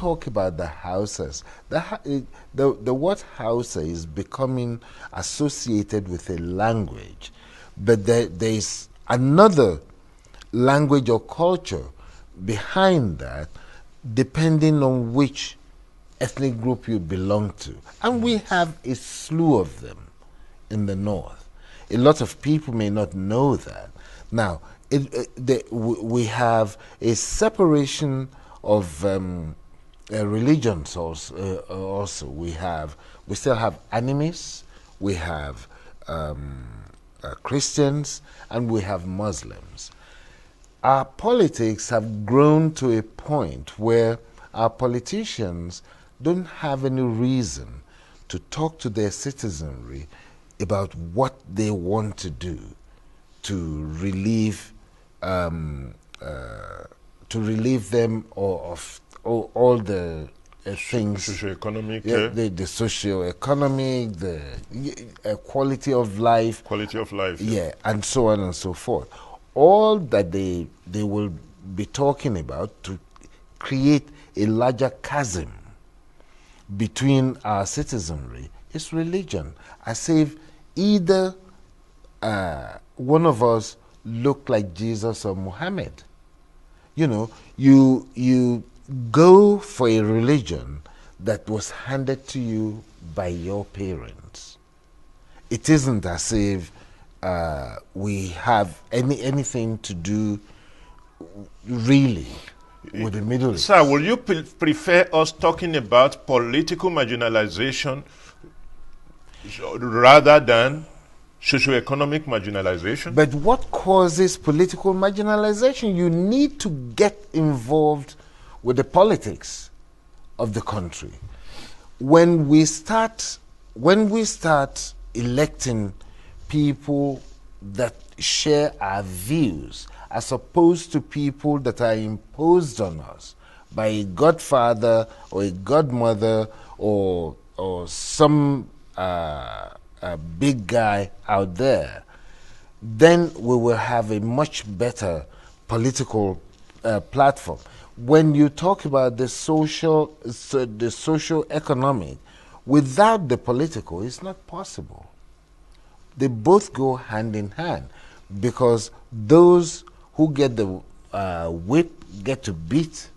talk about the Hausas, the word Hausa is becoming associated with a language, but there's another language or culture behind that, depending on which ethnic group you belong to. And we have a slew of them in the north. A lot of people may not know that. Now, we have a separation of religions also. We still have animists, we have Christians, and we have Muslims. Our politics have grown to a point where our politicians don't have any reason to talk to their citizenry about what they want to do to relieve them of all the things, socio-economic, the socio-economic, the quality of life, and so on and so forth. All that they will be talking about to create a larger chasm between our citizenry is religion, as if either one of us look like Jesus or Muhammad. You know, you go for a religion that was handed to you by your parents. It isn't as if we have anything to do really with the Middle East. Sir, will you prefer us talking about political marginalization rather than socioeconomic marginalization? But what causes political marginalization? You need to get involved with the politics of the country. When we start electing people that share our views, as opposed to people that are imposed on us by a godfather or a godmother or some big guy out there, then we will have a much better political platform. When you talk about the socio-economic, without the political, it's not possible. They both go hand in hand, because those who get the whip get to beat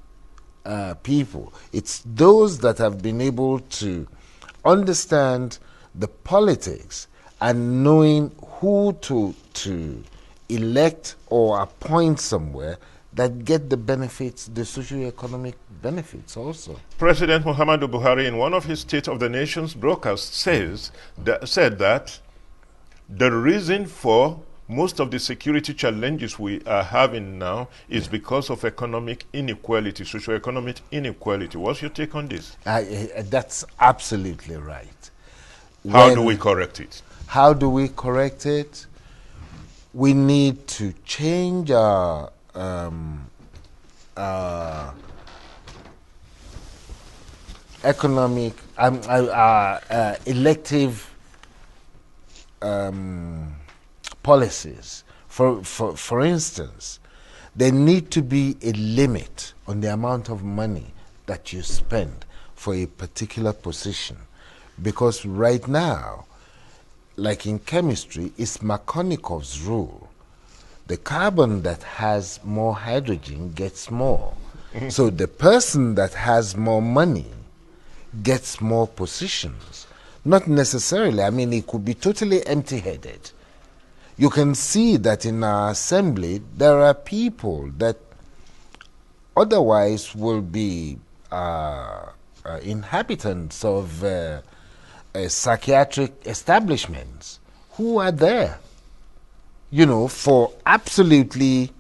people. It's those that have been able to understand the politics and knowing who to elect or appoint somewhere that get the benefits, the socio-economic benefits also. President Muhammadu Buhari, in one of his State of the Nation's broadcasts, said that the reason for most of the security challenges we are having now is because of economic inequality, socio-economic inequality. What's your take on this? That's absolutely right. How do we correct it? How do we correct it? We need to change our economic, elective policies. For instance, there need to be a limit on the amount of money that you spend for a particular position, because right now, like in chemistry, it's Markovnikov's rule. The carbon that has more hydrogen gets more. So the person that has more money gets more positions. Not necessarily. I mean, it could be totally empty-headed. You can see that in our assembly, there are people that otherwise will be inhabitants of psychiatric establishments who are there, you know, for absolutely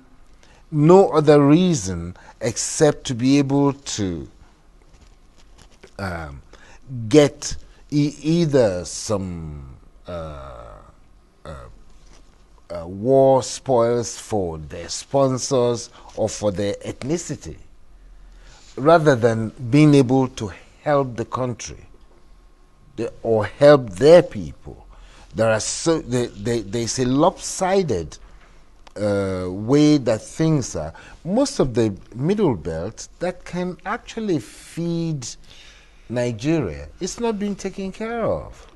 no other reason except to be able to get either some war spoils for their sponsors or for their ethnicity, rather than being able to help the country or help their people. There's a lopsided way that things are, most of the middle belt that can actually feed Nigeria is not being taken care of.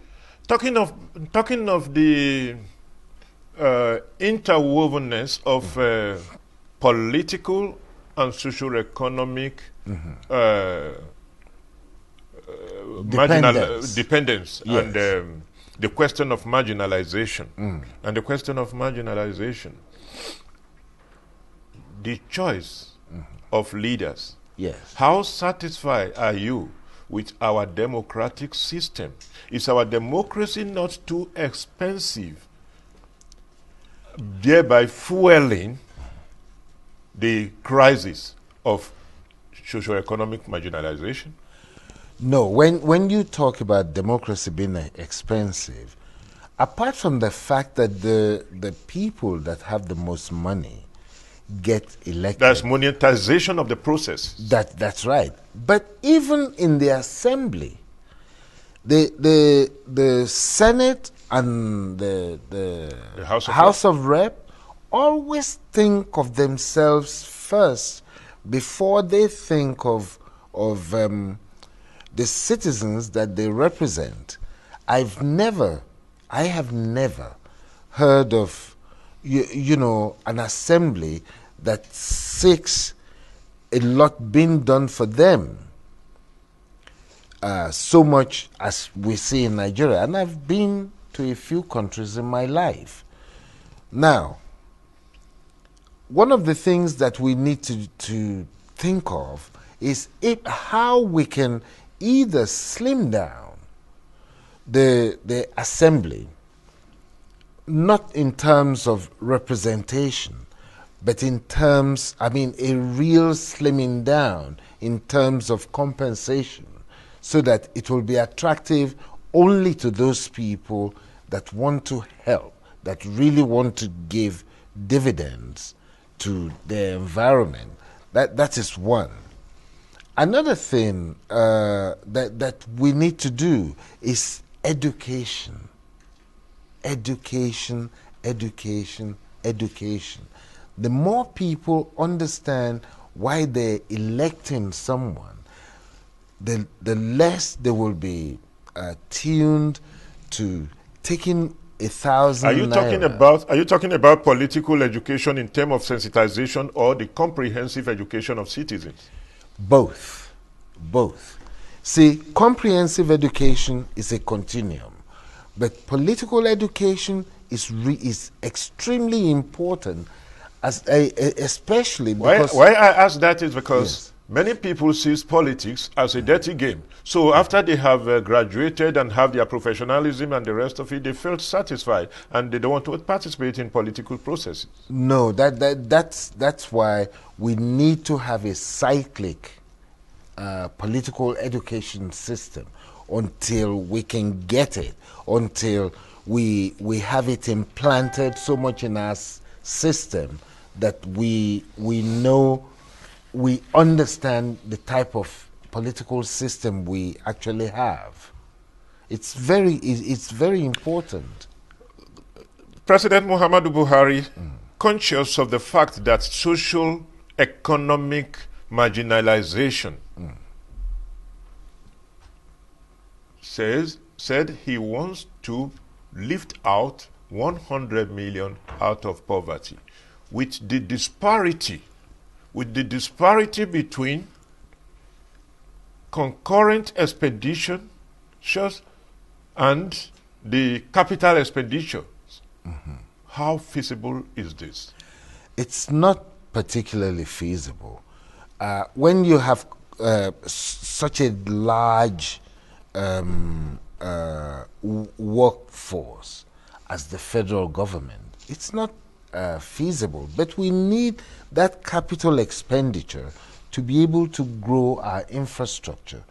Talking of the interwovenness of political and socio-economic dependence yes. and the question of marginalization and the question of marginalization, the choice of leaders. Yes. How satisfied are you with our democratic system? Is our democracy not too expensive, thereby fueling the crisis of socio-economic marginalization? No, when you talk about democracy being expensive, apart from the fact that the people that have the most money get elected. That's monetization of the process. That's right. But even in the assembly, the Senate and the House of Rep always think of themselves first before they think of the citizens that they represent. I have never heard of an assembly that seeks a lot being done for them, so much as we see in Nigeria. And I've been to a few countries in my life. Now, one of the things that we need to think of is how we can either slim down the assembly, not in terms of representation, but in terms, a real slimming down in terms of compensation, so that it will be attractive only to those people that want to help, that really want to give dividends to the environment. That is one. Another thing that we need to do is education. Education. The more people understand why they're electing someone, the less they will be tuned to taking 1,000 Are you talking about political education in terms of sensitization, or the comprehensive education of citizens? Both. See, comprehensive education is a continuum, but political education is extremely important, especially because... Why I ask that is because many people see politics as a dirty game. So after they have graduated and have their professionalism and the rest of it, they felt satisfied and they don't want to participate in political processes. No, that's why we need to have a cyclic political education system until we can get it, until we have it implanted so much in our system that we know, we understand the type of political system we actually have. It's very important. President Muhammadu Buhari, conscious of the fact that social economic marginalization, said he wants to lift out 100 million out of poverty, with the disparity between concurrent expenditures and the capital expenditures. How feasible is this? It's not particularly feasible. When you have such a large workforce as the federal government, it's not feasible. But we need that capital expenditure to be able to grow our infrastructure.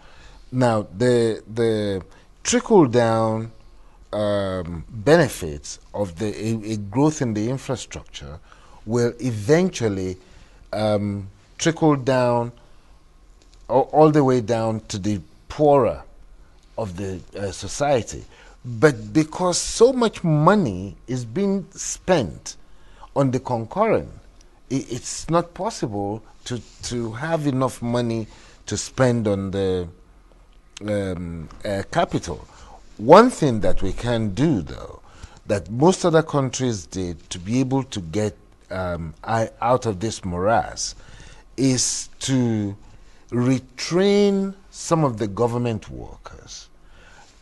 Now, the trickle-down benefits of a growth in the infrastructure will eventually trickle down all the way down to the poorer of the society. But because so much money is being spent on the concurrent, it's not possible to have enough money to spend on the capital. One thing that we can do, though, that most other countries did to be able to get out of this morass, is to retrain some of the government workers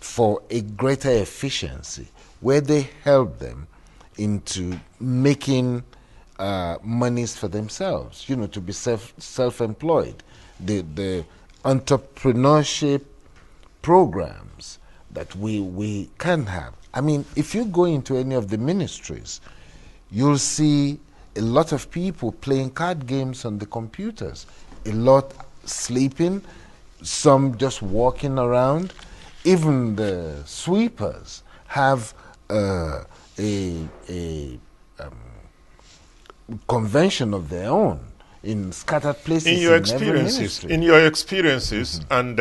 for a greater efficiency, where they help them into making monies for themselves, to be self-employed. The entrepreneurship programs that we can have. I mean, if you go into any of the ministries, you'll see a lot of people playing card games on the computers, a lot sleeping, some just walking around. Even the sweepers have a convention of their own in scattered places in your experiences, and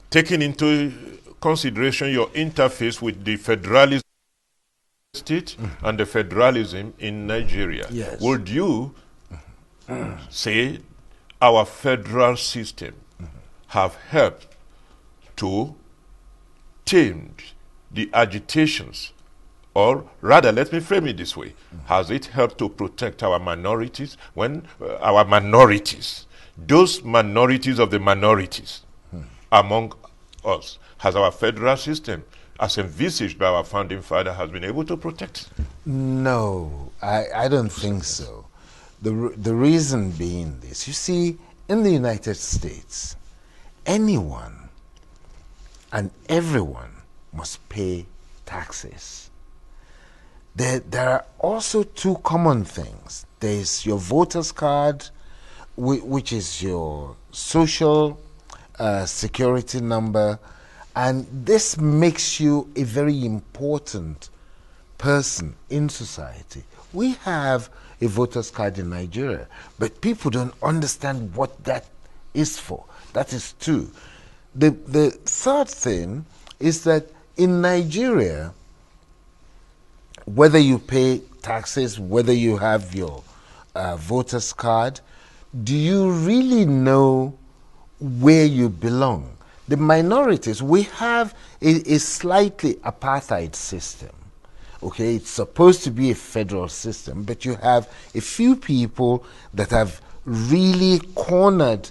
taking into consideration your interface with the federalism state and the federalism in Nigeria, yes, would you say our federal system have helped to tame the agitations, or rather, let me frame it this way: has it helped to protect our minorities when our minorities, those minorities of the minorities among us, has our federal system, as envisaged by our founding father, has been able to protect? No, I don't think so. The reason being this: you see, in the United States, anyone and everyone must pay taxes. There are also two common things. There's your voter's card, which is your social security number, and this makes you a very important person in society. We have a voter's card in Nigeria, but people don't understand what that is for. That is two. The third thing is that in Nigeria, whether you pay taxes, whether you have your voter's card, do you really know where you belong? The minorities, we have a slightly apartheid system. Okay, it's supposed to be a federal system, but you have a few people that have really cornered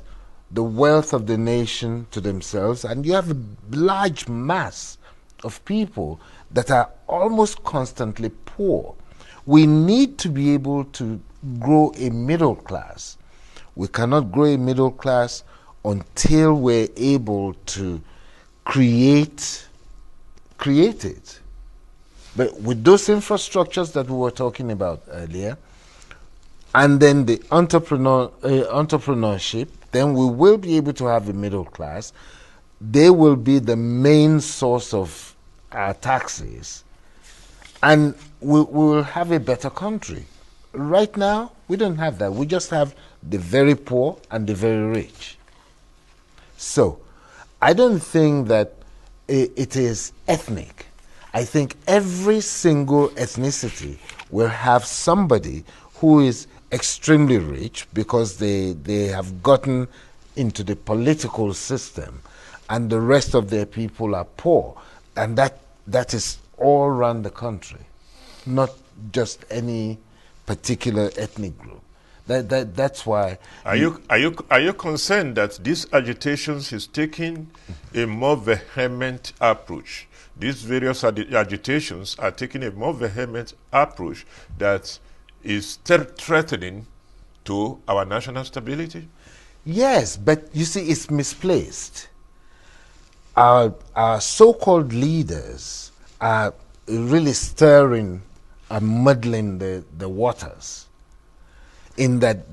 the wealth of the nation to themselves, and you have a large mass of people that are almost constantly poor. We need to be able to grow a middle class. We cannot grow a middle class until we're able to create it. But with those infrastructures that we were talking about earlier, and then the entrepreneurship, then we will be able to have a middle class. They will be the main source of our taxes, and we will have a better country. Right now, we don't have that. We just have the very poor and the very rich. So, I don't think that it is ethnic. I think every single ethnicity will have somebody who is extremely rich because they have gotten into the political system, and the rest of their people are poor. And that is all around the country, not just any particular ethnic group. That's why. Are you concerned that these agitations is taking a more vehement approach? These various agitations are taking a more vehement approach that is threatening to our national stability? Yes, but you see, it's misplaced. Our so-called leaders are really stirring and muddling the waters, in that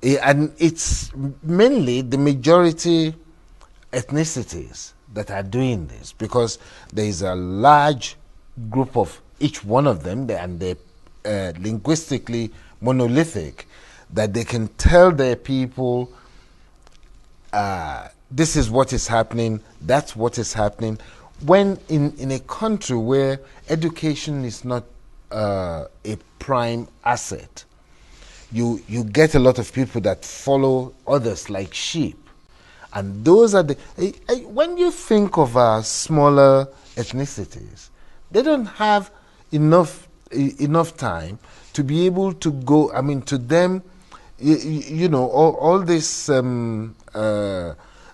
and it's mainly the majority ethnicities that are doing this, because there is a large group of each one of them, and they're linguistically monolithic, that they can tell their people, this is what is happening, that's what is happening. When in a country where education is not a prime asset. You get a lot of people that follow others like sheep, and those are the. When you think of smaller ethnicities, they don't have enough time to be able to go. I mean, to them, you know, all this.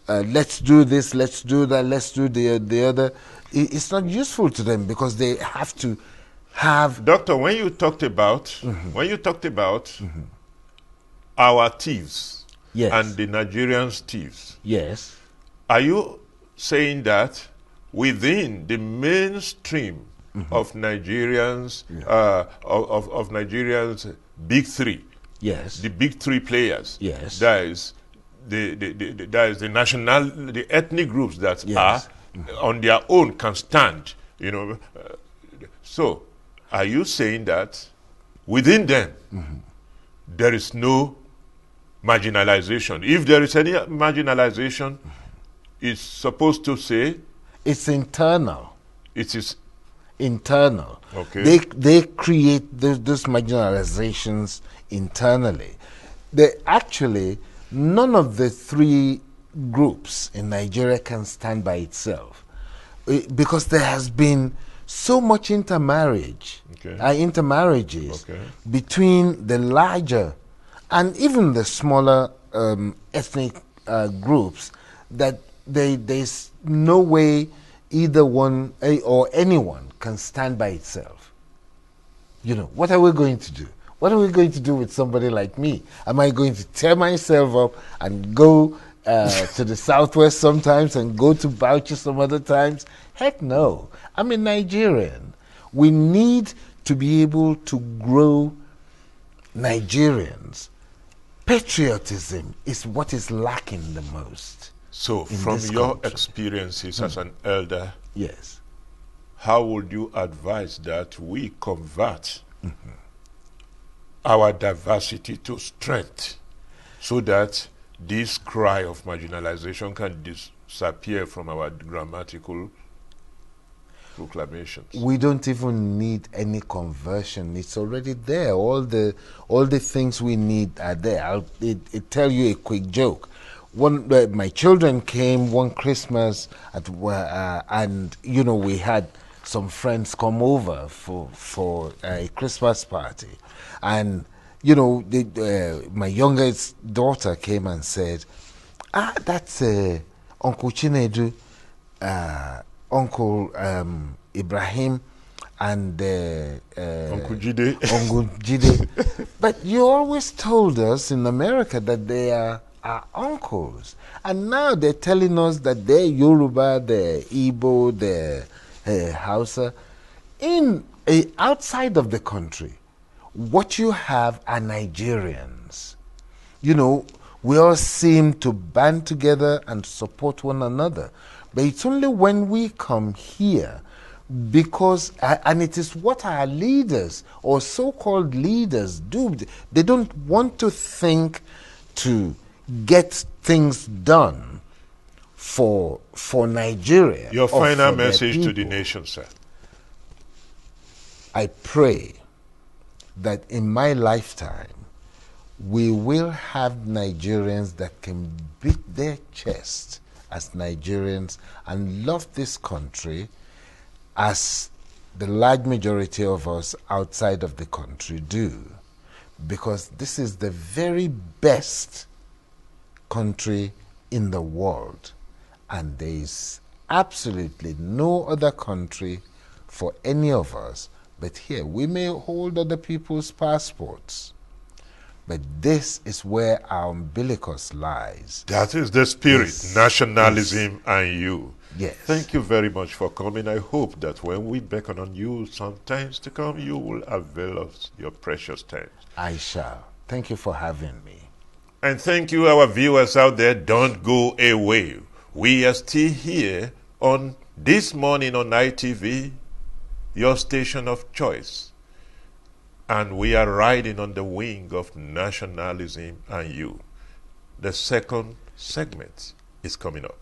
Let's do this, let's do that, let's do the other. It's not useful to them because they have to have. Doctor, when you talked about our thieves, Yes, and the Nigerians' thieves, yes, are you saying that within the mainstream of Nigerians, of Nigerians' big three, yes, the big three players, yes, that is the ethnic groups that yes, are on their own can stand, you know. So, are you saying that within them there is no marginalization? If there is any marginalization, it's supposed to say it's internal. it is Internal. okay. They create those marginalizations internally. They actually, none of the three groups in Nigeria can stand by itself, because there has been so much intermarriages between the larger and even the smaller ethnic groups that there's no way either one or anyone can stand by itself. You know, what are we going to do? What are we going to do with somebody like me? Am I going to tear myself up and go to the southwest sometimes and go to Bauchi some other times? Heck no. I'm a Nigerian. We need to be able to grow Nigerians. Patriotism is what is lacking the most. So, from your experiences as an elder, yes, how would you advise that we convert our diversity to strength so that this cry of marginalization can disappear from our grammatical proclamations? We don't even need any conversion. It's already there. All the things we need are there. I'll tell you a quick joke. My children came one Christmas and you know, we had some friends come over for a Christmas party, and you know, my youngest daughter came and said, that's Uncle Chinedu, Uncle Ibrahim, and Uncle Jide. Uncle Jide. But you always told us in America that they are our uncles, and now they're telling us that they're Yoruba, they're Igbo, they're Hausa. Outside of the country, what you have are Nigerians. You know, we all seem to band together and support one another. But it's only when we come here, because, and it is what our leaders or so-called leaders do. They don't want to think to get things done for Nigeria. Your final message to the nation, sir. I pray that in my lifetime, we will have Nigerians that can beat their chest as Nigerians and love this country as the large majority of us outside of the country do. Because this is the very best country in the world. And there is absolutely no other country for any of us. But here, we may hold other people's passports, but this is where our umbilicus lies. That is the spirit, nationalism and you. Yes. Thank you very much for coming. I hope that when we beckon on you sometimes to come, you will avail us your precious time. I shall. Thank you for having me. And thank you, our viewers out there. Don't go away. We are still here on This Morning on ITV, your station of choice. And we are riding on the wing of nationalism and you. The second segment is coming up.